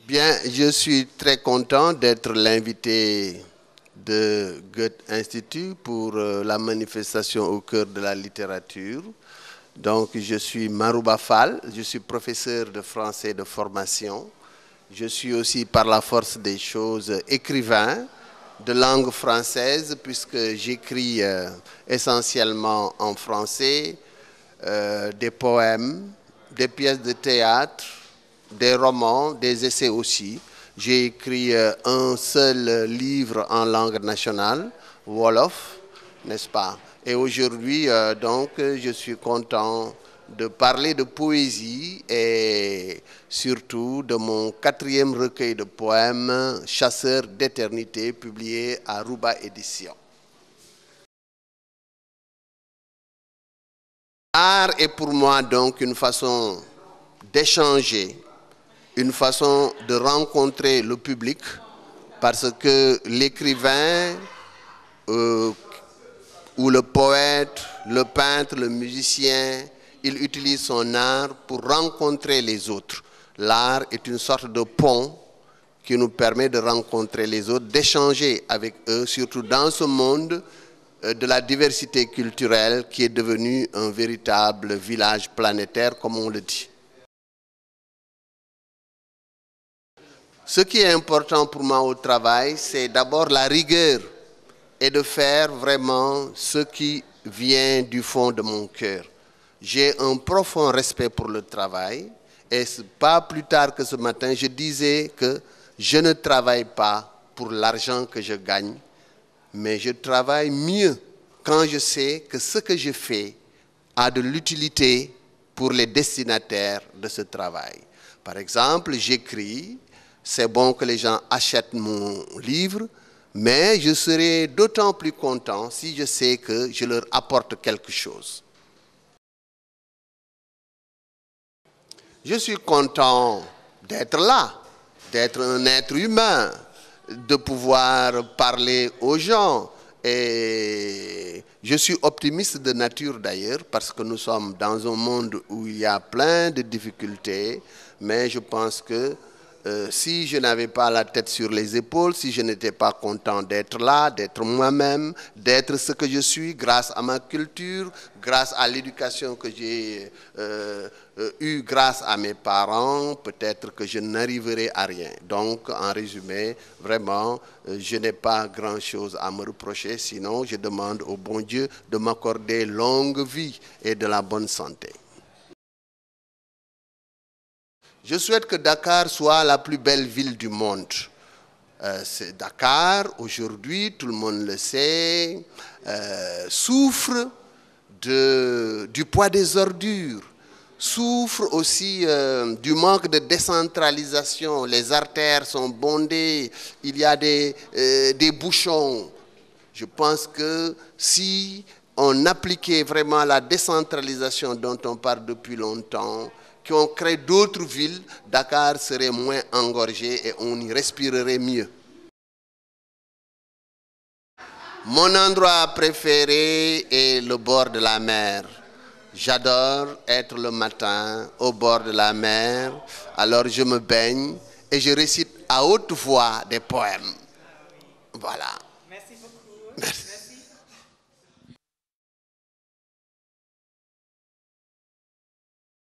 Bien, je suis très content d'être l'invité de Goethe Institut pour la manifestation au cœur de la littérature. Donc, je suis Marouba Fall, je suis professeur de français de formation. Je suis aussi, par la force des choses, écrivain de langue française, puisque j'écris essentiellement en français des poèmes, des pièces de théâtre, des romans, des essais aussi. J'ai écrit un seul livre en langue nationale, Wolof, n'est-ce pas? Et aujourd'hui, donc, je suis content de parler de poésie et surtout de mon 4e recueil de poèmes, Chasseur d'éternité, publié à Rouba Édition. L'art est pour moi donc une façon d'échanger, une façon de rencontrer le public, parce que l'écrivain ou le poète, le peintre, le musicien, il utilise son art pour rencontrer les autres. L'art est une sorte de pont qui nous permet de rencontrer les autres, d'échanger avec eux, surtout dans ce monde de la diversité culturelle qui est devenu un véritable village planétaire, comme on le dit. Ce qui est important pour moi au travail, c'est d'abord la rigueur et de faire vraiment ce qui vient du fond de mon cœur. J'ai un profond respect pour le travail et pas plus tard que ce matin, je disais que je ne travaille pas pour l'argent que je gagne, mais je travaille mieux quand je sais que ce que je fais a de l'utilité pour les destinataires de ce travail. Par exemple, j'écris. C'est bon que les gens achètent mon livre, mais je serai d'autant plus content si je sais que je leur apporte quelque chose. Je suis content d'être là, d'être un être humain, de pouvoir parler aux gens. Et je suis optimiste de nature d'ailleurs, parce que nous sommes dans un monde où il y a plein de difficultés, mais je pense que si je n'avais pas la tête sur les épaules, si je n'étais pas content d'être là, d'être moi-même, d'être ce que je suis grâce à ma culture, grâce à l'éducation que j'ai eue grâce à mes parents, peut-être que je n'arriverai à rien. Donc, en résumé, vraiment, je n'ai pas grand-chose à me reprocher, sinon je demande au bon Dieu de m'accorder longue vie et de la bonne santé. Je souhaite que Dakar soit la plus belle ville du monde. Dakar, aujourd'hui, tout le monde le sait, souffre du poids des ordures, souffre aussi du manque de décentralisation. Les artères sont bondées, il y a des bouchons. Je pense que si on appliquait vraiment la décentralisation dont on parle depuis longtemps, qu'on crée d'autres villes, Dakar serait moins engorgé et on y respirerait mieux. Mon endroit préféré est le bord de la mer. J'adore être le matin au bord de la mer, alors je me baigne et je récite à haute voix des poèmes.